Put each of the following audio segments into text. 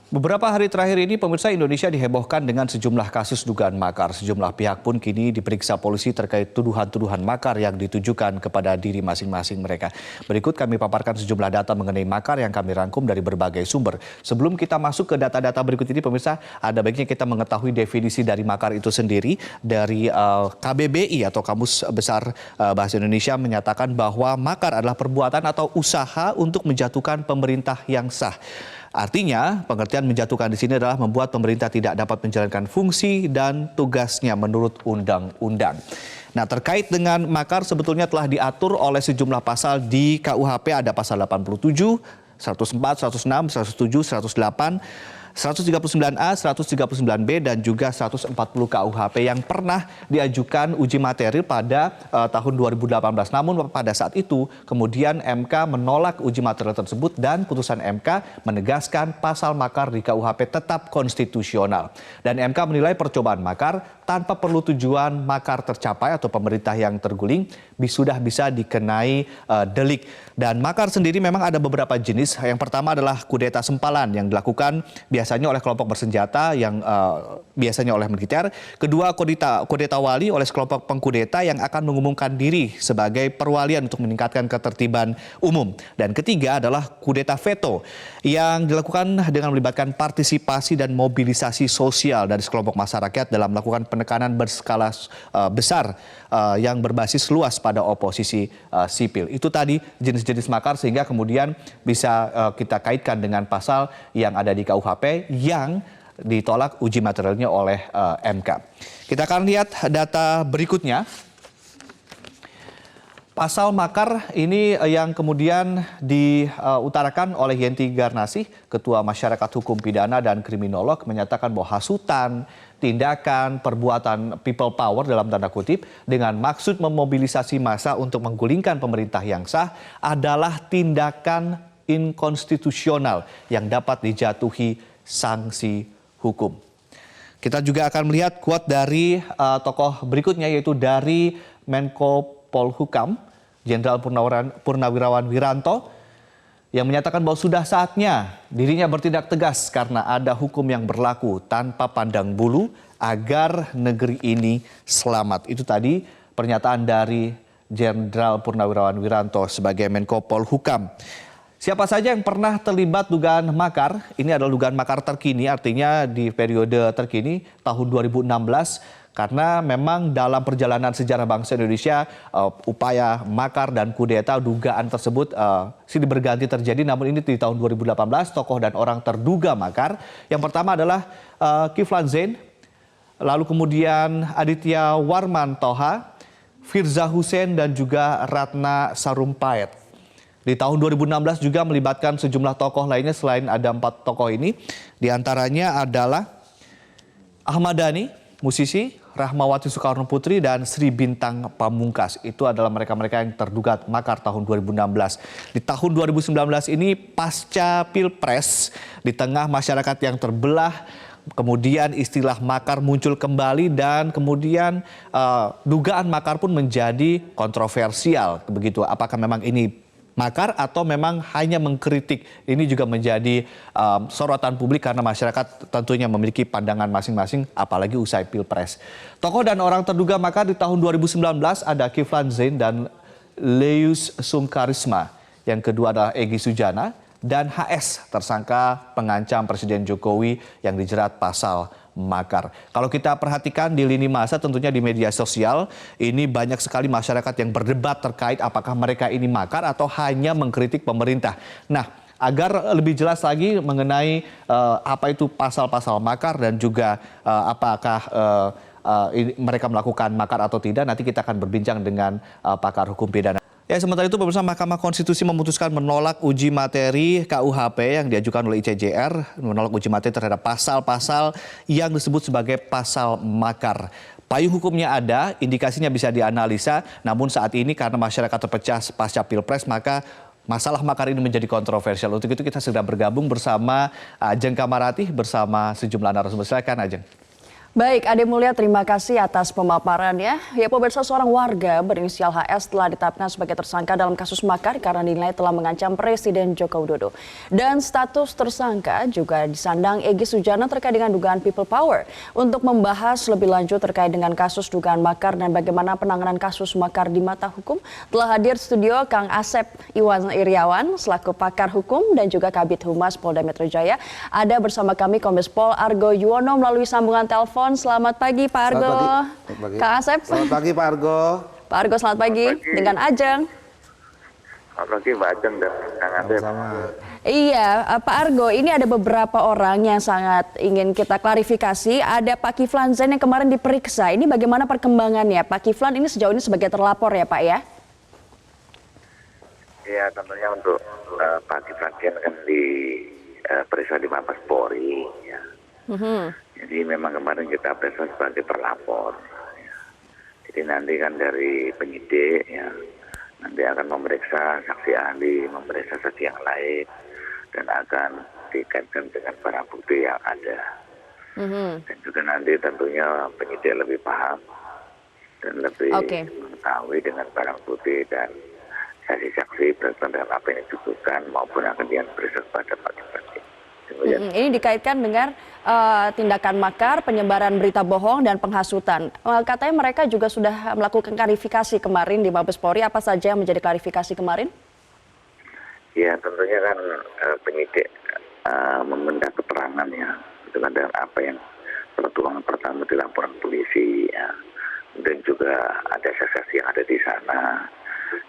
Beberapa hari terakhir ini pemirsa, Indonesia dihebohkan dengan sejumlah kasus dugaan makar. Sejumlah pihak pun kini diperiksa polisi terkait tuduhan-tuduhan makar yang ditujukan kepada diri masing-masing mereka. Berikut kami paparkan sejumlah data mengenai makar yang kami rangkum dari berbagai sumber. Sebelum kita masuk ke data-data berikut ini pemirsa, ada baiknya kita mengetahui definisi dari makar itu sendiri. Dari KBBI atau Kamus Besar Bahasa Indonesia menyatakan bahwa makar adalah perbuatan atau usaha untuk menjatuhkan pemerintah yang sah. Artinya, pengertian menjatuhkan di sini adalah membuat pemerintah tidak dapat menjalankan fungsi dan tugasnya menurut undang-undang. Nah, terkait dengan makar sebetulnya telah diatur oleh sejumlah pasal di KUHP, ada pasal 87, 104, 106, 107, 108, 139A, 139B, dan juga 140 KUHP yang pernah diajukan uji materi pada tahun 2018. Namun pada saat itu kemudian MK menolak uji materi tersebut dan putusan MK menegaskan pasal makar di KUHP tetap konstitusional. Dan MK menilai percobaan makar tanpa perlu tujuan makar tercapai atau pemerintah yang terguling sudah bisa dikenai delik. Dan makar sendiri memang ada beberapa jenis. Yang pertama adalah kudeta sempalan yang dilakukan biasanya oleh kelompok bersenjata yang biasanya oleh militer. Kedua, kudeta wali oleh sekelompok pengkudeta yang akan mengumumkan diri sebagai perwalian untuk meningkatkan ketertiban umum. Dan ketiga adalah kudeta veto yang dilakukan dengan melibatkan partisipasi dan mobilisasi sosial dari sekelompok masyarakat dalam melakukan penekanan berskala besar yang berbasis luas pada oposisi sipil. Itu tadi jenis-jenis makar sehingga kemudian bisa kita kaitkan dengan pasal yang ada di KUHP yang ditolak uji materialnya oleh MK. Kita akan lihat data berikutnya. Pasal makar ini yang kemudian diutarakan oleh Yenti Garnasih, Ketua Masyarakat Hukum Pidana dan Kriminolog, menyatakan bahwa hasutan, tindakan, perbuatan people power dalam tanda kutip dengan maksud memobilisasi massa untuk menggulingkan pemerintah yang sah adalah tindakan inkonstitusional yang dapat dijatuhi sanksi hukum. Kita juga akan melihat quote dari tokoh berikutnya, yaitu dari Menko Polhukam, Jenderal Purnawirawan Wiranto, yang menyatakan bahwa sudah saatnya dirinya bertindak tegas karena ada hukum yang berlaku tanpa pandang bulu agar negeri ini selamat. Itu tadi pernyataan dari Jenderal Purnawirawan Wiranto sebagai Menko Polhukam. Siapa saja yang pernah terlibat dugaan makar? Ini adalah dugaan makar terkini, artinya di periode terkini tahun 2016. Karena memang dalam perjalanan sejarah bangsa Indonesia, upaya makar dan kudeta dugaan tersebut silih berganti terjadi. Namun ini di tahun 2018, tokoh dan orang terduga makar. Yang pertama adalah Kiflan Zain, lalu kemudian Aditya Warman Toha, Firza Hussein, dan juga Ratna Sarumpait. Di tahun 2016 juga melibatkan sejumlah tokoh lainnya selain ada 4 tokoh ini. Di antaranya adalah Ahmad Dhani, musisi, Rahmawati Soekarno Putri, dan Sri Bintang Pamungkas. Itu adalah mereka-mereka yang terduga makar tahun 2016. Di tahun 2019 ini pasca Pilpres, di tengah masyarakat yang terbelah, kemudian istilah makar muncul kembali dan kemudian dugaan makar pun menjadi kontroversial. Begitu, apakah memang ini makar atau memang hanya mengkritik? Ini juga menjadi sorotan publik karena masyarakat tentunya memiliki pandangan masing-masing, apalagi usai Pilpres. Tokoh dan orang terduga makar di tahun 2019 ada Kiflan Zain dan Leus Sungkarisma. Yang kedua adalah Egy Sujana dan HS, tersangka pengancam Presiden Jokowi yang dijerat pasal makar. Kalau kita perhatikan di lini masa, tentunya di media sosial, ini banyak sekali masyarakat yang berdebat terkait apakah mereka ini makar atau hanya mengkritik pemerintah. Nah, agar lebih jelas lagi mengenai apa itu pasal-pasal makar dan juga apakah mereka melakukan makar atau tidak, nanti kita akan berbincang dengan pakar hukum pidana. Ya, sementara itu pemirsa, Mahkamah Konstitusi memutuskan menolak uji materi KUHP yang diajukan oleh ICJR, menolak uji materi terhadap pasal-pasal yang disebut sebagai pasal makar. Payung hukumnya ada, indikasinya bisa dianalisa, namun saat ini karena masyarakat terpecah pasca Pilpres, maka masalah makar ini menjadi kontroversial. Untuk itu kita segera bergabung bersama Ajeng Kamarati bersama sejumlah narasumber. Silakan, Ajeng. Baik, Ade Mulia, terima kasih atas pemaparannya. Ya, pemirsa, seorang warga berinisial HS telah ditetapkan sebagai tersangka dalam kasus makar karena dinilai telah mengancam Presiden Joko Widodo. Dan status tersangka juga disandang Egy Sujana terkait dengan dugaan people power. Untuk membahas lebih lanjut terkait dengan kasus dugaan makar dan bagaimana penanganan kasus makar di mata hukum, telah hadir studio Kang Asep Iwan Iriawan selaku pakar hukum dan juga Kabid Humas Polda Metro Jaya. Ada bersama kami Kombes Pol Argo Yuwono melalui sambungan telepon. Selamat pagi Pak Argo. Selamat pagi. Kak Asep. Selamat pagi Pak Argo. Pak Argo, selamat pagi. Dengan Ajeng. Selamat pagi Mbak Ajeng dan Kang Asep. Sama. Iya, Pak Argo, ini ada beberapa orang yang sangat ingin kita klarifikasi. Ada Pak Kiflan Zain yang kemarin diperiksa. Ini bagaimana perkembangannya? Pak Kiflan ini sejauh ini sebagai terlapor ya Pak ya? Ya, tentunya untuk Pak Kiflan Zain kan diperiksa di Mabes Polri. Ya. Jadi memang kemarin kita periksa sebagai terlapor. Ya. Jadi nanti kan dari penyidik ya, nanti akan memeriksa saksi ahli, memeriksa saksi yang lain, dan akan dikaitkan dengan barang bukti yang ada. Dan juga nanti tentunya penyidik lebih paham dan lebih mengetahui dengan barang bukti dan saksi-saksi berkaitan dengan apa yang dibutuhkan maupun akan diperiksa kepada Pak Kiflan Zain. Ini dikaitkan dengan tindakan makar, penyebaran berita bohong, dan penghasutan. Katanya mereka juga sudah melakukan klarifikasi kemarin di Mabes Polri. Apa saja yang menjadi klarifikasi kemarin? Ya, tentunya kan penyidik meminta keterangan ya, dengan apa yang pertuangan pertama di laporan polisi ya, dan juga ada saksi yang ada di sana,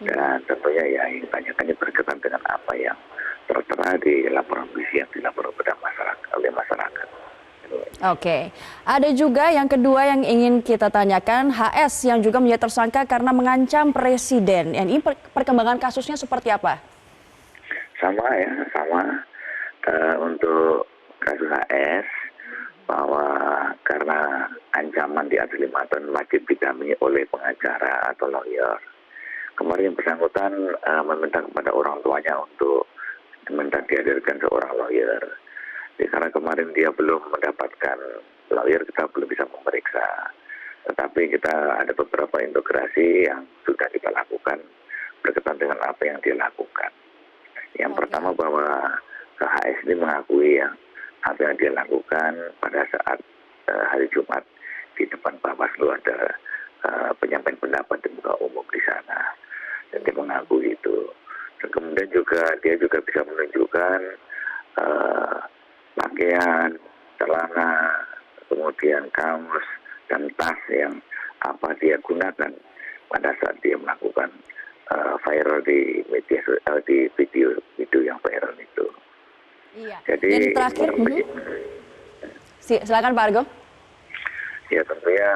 dan tentunya ya yang banyakannya berkaitan dengan apa yang tertera di laporan polisi yang dilaporkan kepada masyarakat oleh masyarakat. Oke, ada juga yang kedua yang ingin kita tanyakan, HS yang juga menjadi tersangka karena mengancam Presiden. Ini perkembangan kasusnya seperti apa? Sama ya, sama untuk kasus HS, bahwa karena ancaman di atas 5 tahun wajib didampingi oleh pengacara atau lawyer. Kemarin yang bersangkutan meminta kepada orang tuanya untuk meminta dihadirkan seorang lawyer. Jadi karena kemarin dia belum mendapatkan lawyer, kita belum bisa memeriksa. Tetapi kita ada beberapa integrasi yang sudah kita lakukan berkaitan dengan apa yang dia lakukan. Yang pertama bahwa HS ini mengakui ya apa yang dia lakukan pada saat hari Jumat di depan Bawaslu ada penyampaian pendapat di muka umum di sana. Dan dia mengakui itu. Dan kemudian juga dia juga bisa menunjukkan pakaian, celana, kemudian kaos dan tas yang apa dia gunakan pada saat dia melakukan viral di media sosial, di video yang viral itu. Iya. Jadi dan terakhir, silakan Pak Argo. Ya tentunya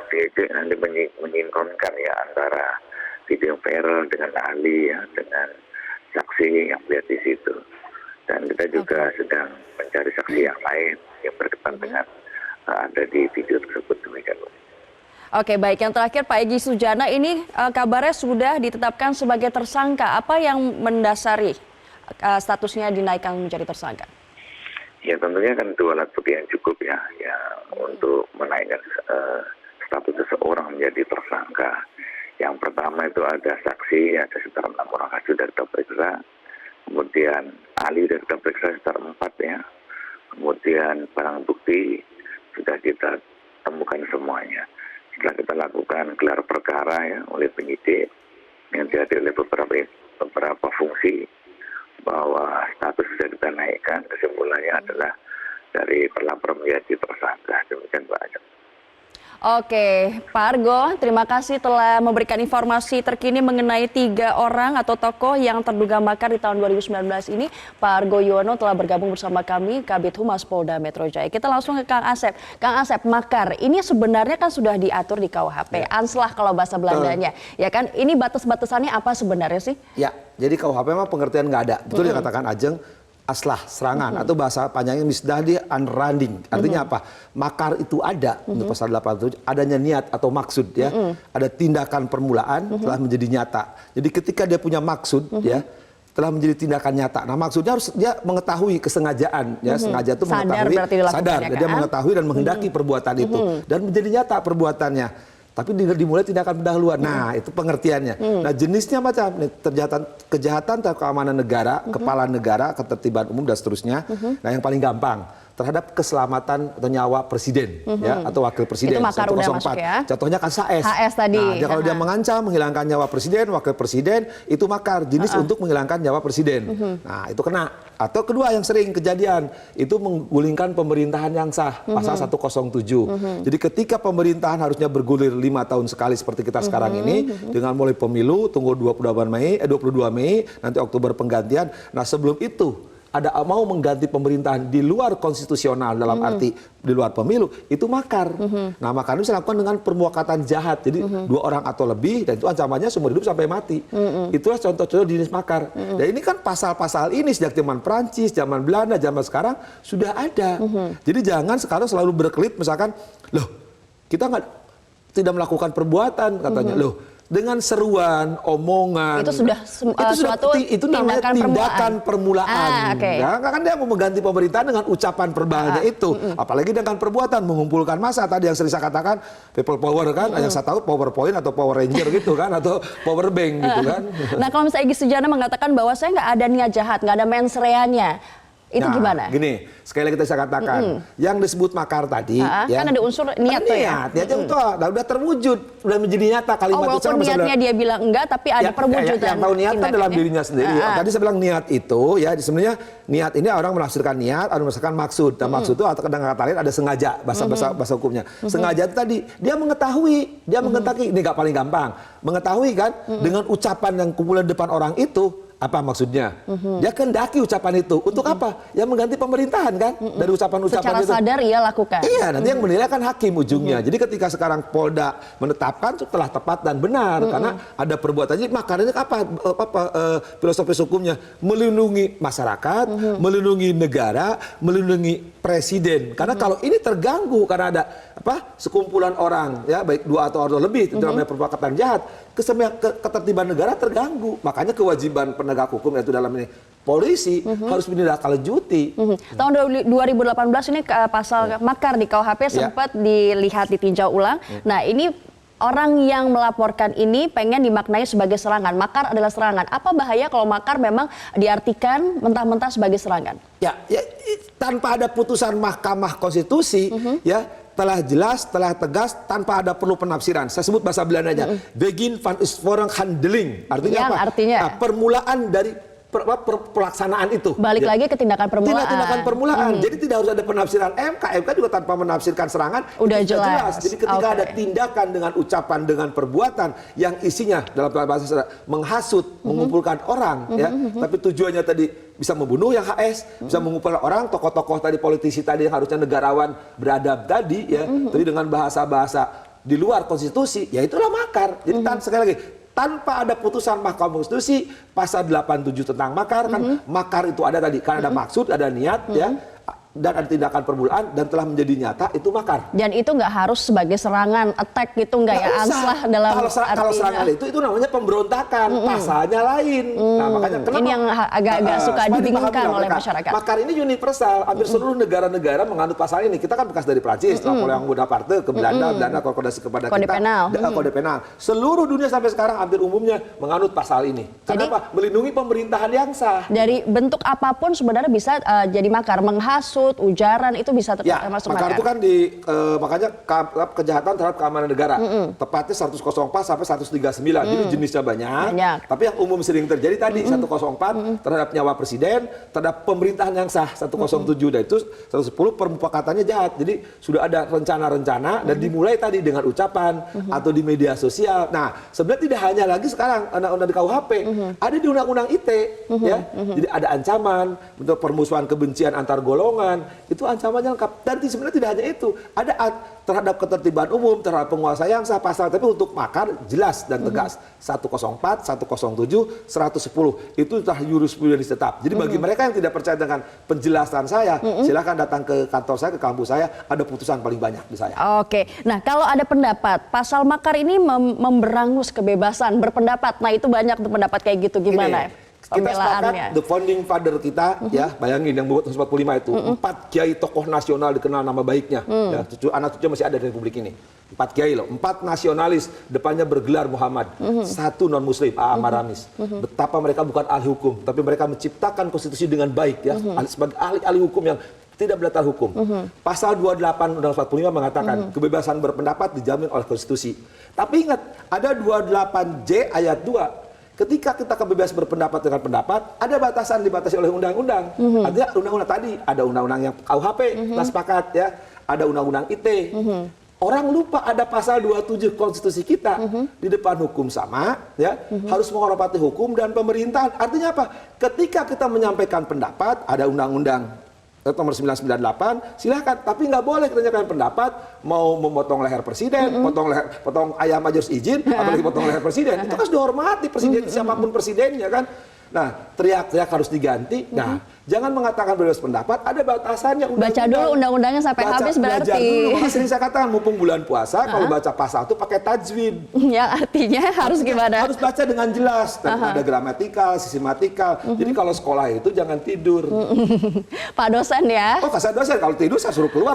penyidik nanti menyinkronkan ya antara video viral dengan ahli ya, dengan saksi yang melihat di situ. Dan kita juga sedang mencari saksi yang lain yang berkaitan dengan ada di video tersebut. Demikian. Oke, baik. Yang terakhir Pak Egy Sujana ini kabarnya sudah ditetapkan sebagai tersangka. Apa yang mendasari statusnya dinaikkan menjadi tersangka? Ya tentunya kan 2 alat bukti yang cukup ya untuk menaikkan status seseorang menjadi tersangka. Yang pertama itu ada saksi, ada sekitar 6 orang saksi sudah kita periksa. Kemudian ahli sudah kita periksa sekitar 4 ya. Kemudian barang bukti sudah kita temukan semuanya. Setelah kita lakukan gelar perkara ya oleh penyidik yang dihadiri oleh beberapa fungsi, bahwa status sudah kita naikkan, kesimpulannya adalah dari terlapor menjadi tersangka. Demikian Pak Ajeng. Oke, Pak Argo, terima kasih telah memberikan informasi terkini mengenai 3 orang atau tokoh yang terduga makar di tahun 2019 ini. Pak Argo Yuwono telah bergabung bersama kami, Kabid Humas Polda Metro Jaya. Kita langsung ke Kang Asep. Kang Asep, makar ini sebenarnya kan sudah diatur di KUHP, anslah kalau bahasa Belandanya. Ya kan, ini batas-batasannya apa sebenarnya sih? Ya, jadi KUHP memang pengertian nggak ada. Betul yang katakan Ajeng, aslah, serangan, atau bahasa panjangnya misdadi unranding. Artinya apa? Makar itu ada untuk pasal 87, adanya niat atau maksud ya. Ada tindakan permulaan telah menjadi nyata. Jadi ketika dia punya maksud ya, telah menjadi tindakan nyata. Nah, maksudnya harus dia mengetahui kesengajaan, ya sengaja itu Sadar mengetahui, berarti dilakukan, sadar, ya dia kan? mengetahui dan menghendaki perbuatan itu dan menjadi nyata perbuatannya. Tapi dimulai tindakan pendahuluan. Nah, itu pengertiannya. Nah, jenisnya macam kejahatan terhadap keamanan negara, kepala negara, ketertiban umum dan seterusnya. Nah, yang paling gampang terhadap keselamatan atau nyawa presiden ya atau wakil presiden. Itu makar udah masuk ya. Contohnya kan HS. HS tadi. Nah, dia kalau dia mengancam menghilangkan nyawa presiden, wakil presiden itu makar jenis untuk menghilangkan nyawa presiden. Nah, itu kena. Atau kedua yang sering kejadian itu menggulingkan pemerintahan yang sah pasal 107. Jadi ketika pemerintahan harusnya bergulir 5 tahun sekali seperti kita sekarang ini dengan mulai pemilu tunggu 22 Mei nanti Oktober penggantian. Nah, sebelum itu ada mau mengganti pemerintahan di luar konstitusional dalam arti di luar pemilu itu makar. Nah, makar itu dilakukan dengan permuakatan jahat. Jadi 2 orang atau lebih dan itu ancamannya seumur hidup sampai mati. Itulah contoh-contoh jenis makar. Dan ini kan pasal-pasal ini sejak zaman Prancis, zaman Belanda, zaman sekarang sudah ada. Jadi jangan sekarang selalu berkelit misalkan, loh kita tidak melakukan perbuatan katanya, loh dengan seruan, omongan. Itu sudah suatu itu namanya tindakan permulaan. Okay. Nah, kan dia mau mengganti pemerintahan dengan ucapan verbalnya itu. Apalagi dengan perbuatan mengumpulkan massa tadi yang sering saya katakan people power kan, yang saya tahu PowerPoint atau Power Ranger gitu kan atau Power Bank gitu kan. Nah, kalau misalnya Egy Sujana mengatakan bahwa saya nggak ada niat jahat, nggak ada mens reanya. Itu gimana? Gini, sekali lagi saya katakan, yang disebut makar tadi, ya, kan ada unsur niat tuh ya. Niatnya itu udah terwujud, udah menjadi nyata kalimat itu. Walaupun niatnya dia bilang enggak, tapi ada perwujudan. Yang tahu niat kan dalam dirinya sendiri. Tadi saya bilang niat itu, ya sebenarnya niat ini orang menafsirkan niat, ada menafsirkan maksud. Dan maksud itu atau kadang kata lain ada sengaja, bahasa hukumnya. Sengaja itu tadi dia mengetahui, ini nggak paling gampang, mengetahui kan dengan ucapan yang kumpulan depan orang itu. Apa maksudnya? Dia kehendaki ucapan itu. Untuk apa? Ya mengganti pemerintahan kan? Dari ucapan-ucapan itu. Secara sadar ia lakukan. Iya, nanti yang menilai kan hakim ujungnya. Jadi ketika sekarang Polda menetapkan telah tepat dan benar. Karena ada perbuatan. Jadi makarnya apa filosofis hukumnya? Melindungi masyarakat, melindungi negara, melindungi presiden. Karena kalau ini terganggu karena ada sekumpulan orang, ya baik 2 atau lebih, itu namanya perbuatan jahat, ketertiban negara terganggu. Makanya kewajiban penegak hukum yaitu dalam ini polisi harus menindaklanjuti. Tahun 2018 ini pasal makar di KUHP sempat dilihat ditinjau ulang. Nah, ini orang yang melaporkan ini pengen dimaknai sebagai serangan. Makar adalah serangan. Apa bahaya kalau makar memang diartikan mentah-mentah sebagai serangan? Ya, tanpa ada putusan Mahkamah Konstitusi, ya telah jelas, telah tegas, tanpa ada perlu penafsiran. Saya sebut bahasa Belandanya, begin van isvorang handling. Artinya yang apa? Artinya permulaan dari pelaksanaan itu. Balik lagi ke tindakan permulaan. Tindakan permulaan. Jadi tidak harus ada penafsiran MK. MK juga tanpa menafsirkan serangan. Udah jelas. Jadi ketika ada tindakan dengan ucapan, dengan perbuatan yang isinya dalam bahasa menghasut, mengumpulkan orang, ya, tapi tujuannya tadi bisa membunuh yang HS, bisa mengumpulkan orang, tokoh-tokoh tadi, politisi tadi yang harusnya negarawan beradab tadi, ya, tapi dengan bahasa-bahasa di luar konstitusi, ya itulah makar. Jadi sekali lagi, tanpa ada putusan Mahkamah Konstitusi pasal 87 tentang makar, kan makar itu ada tadi karena ada maksud, ada niat, ya, dan ada tindakan permulaan dan telah menjadi nyata, itu makar. Dan itu nggak harus sebagai serangan, attack gitu nggak ya, anslah dalam kalau serangan itu namanya pemberontakan, pasalnya lain. Nah, makanya kenapa ini yang agak-agak suka dibingungkan oleh masyarakat. Makar ini universal, hampir seluruh negara-negara menganut pasal ini. Kita kan bekas dari Prancis, Napoleon Bonaparte ke Belanda, Belanda konsolidasi kepada Kode kita, penal. Kode penal. Seluruh dunia sampai sekarang hampir umumnya menganut pasal ini. Kenapa? Melindungi pemerintahan yang sah. Dari bentuk apapun sebenarnya bisa jadi makar, menghasut, ujaran itu bisa termasuk makar. Itu kan makanya kejahatan terhadap keamanan negara. Tepatnya 104 sampai 139. Jadi jenisnya banyak. Tapi yang umum sering terjadi tadi 104 terhadap nyawa presiden, terhadap pemerintahan yang sah 107 dan itu 110 permufakatannya jahat. Jadi sudah ada rencana-rencana dan dimulai tadi dengan ucapan atau di media sosial. Nah, sebenarnya tidak hanya lagi sekarang undang-undang di KUHP, ada di undang-undang ITE, ya. Jadi ada ancaman untuk permusuhan kebencian antar golongan. Itu ancamannya lengkap. Dan sebenarnya tidak hanya itu. Ada terhadap ketertiban umum, terhadap penguasa yang sah pasal. Tapi untuk makar jelas dan tegas. 104, 107, 110. Itu sudah jurisprudensi tetap. Jadi bagi mereka yang tidak percaya dengan penjelasan saya, silakan datang ke kantor saya, ke kampus saya. Ada putusan paling banyak di saya. Oke. Nah, kalau ada pendapat, pasal makar ini memberangus kebebasan berpendapat. Nah, itu banyak tuh pendapat kayak gitu. Gimana? Kita Pembelaannya. sepakat the founding father kita, ya bayangin yang membuat 145 itu, 4 kiai tokoh nasional dikenal nama baiknya, ya, anak cucu masih ada di Republik ini. 4 kiai loh, 4 nasionalis, depannya bergelar Muhammad, 1 non Muslim, Maramis. Betapa mereka bukan ahli hukum, tapi mereka menciptakan konstitusi dengan baik, ya, sebagai ahli hukum yang tidak belatar hukum. Pasal 28 Undang 45 mengatakan kebebasan berpendapat dijamin oleh konstitusi. Tapi ingat, ada 28J ayat 2. Ketika kita kebebasan berpendapat dengan pendapat, ada batasan dibatasi oleh undang-undang. Artinya undang-undang tadi, ada undang-undang yang KUHP, kita sepakat, ya, ada undang-undang ITE. Orang lupa ada pasal 27 konstitusi kita, di depan hukum sama, ya, harus menghormati hukum dan pemerintahan. Artinya apa? Ketika kita menyampaikan pendapat, ada undang-undang nomor 998, silakan, tapi nggak boleh kita menyampaikan pendapat mau memotong leher presiden, potong ayam aja harus izin, apalagi potong leher presiden. Itu kan harus dihormati presiden, siapapun presidennya kan. Nah, teriak-teriak harus diganti. Nah, jangan mengatakan bebas pendapat, ada batasannya. Baca dulu undang-undangnya sampai habis berarti. Belajar dulu. Makanya sering saya katakan, mumpung bulan puasa, kalau baca pasal itu pakai tajwid. Yang artinya harus gimana? Harus baca dengan jelas. Ada gramatikal, sistematikal. Jadi kalau sekolah itu jangan tidur. Pak dosen ya. Oh, saya dosen, kalau tidur saya suruh keluar,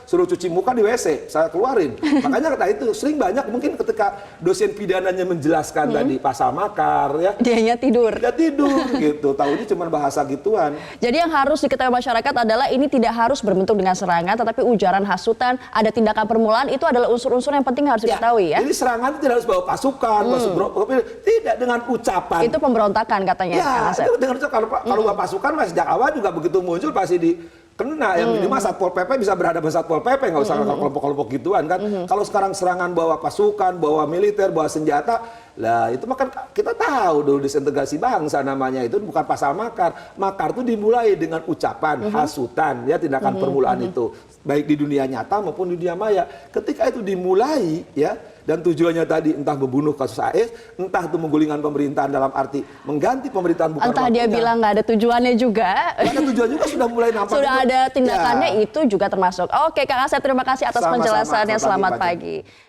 suruh cuci muka di WC, saya keluarin. Makanya kata itu, sering banyak mungkin ketika dosen pidananya menjelaskan tadi pasal makar, ya. Dianya tidur. Dia tidur gitu, tahunya cuma bahasa gituan. Jadi yang harus diketahui masyarakat adalah ini tidak harus berbentuk dengan serangan, tetapi ujaran hasutan, ada tindakan permulaan, itu adalah unsur-unsur yang penting harus diketahui ya. Jadi serangan itu tidak harus bawa pasukan, tidak dengan ucapan. Itu pemberontakan katanya. Ya, Kang Asep. itu dengan ucapan. Kalau bawa pasukan, sejak awal juga begitu muncul pasti kena. Yang minimal Satpol PP bisa berhadapan Satpol PP, nggak usah kelompok-kelompok gituan kan. Kalau sekarang serangan bawa pasukan, bawa militer, bawa senjata, lah itu makan kita tahu dulu disintegrasi bangsa namanya, itu bukan pasal makar. Makar itu dimulai dengan ucapan, hasutan, ya, tindakan permulaan itu baik di dunia nyata maupun di dunia maya. Ketika itu dimulai, ya, dan tujuannya tadi entah membunuh kasus AS, entah itu menggulingkan pemerintahan dalam arti mengganti pemerintahan bukan entah dia bilang nggak ada tujuannya juga. Nggak ada tujuan juga, sudah mulai nampak. Sudah itu. ada tindakannya, Ya. itu juga termasuk. Oke, Kang Asep, terima kasih atas Sama-sama. penjelasannya. Selamat Selamat pagi. pagi.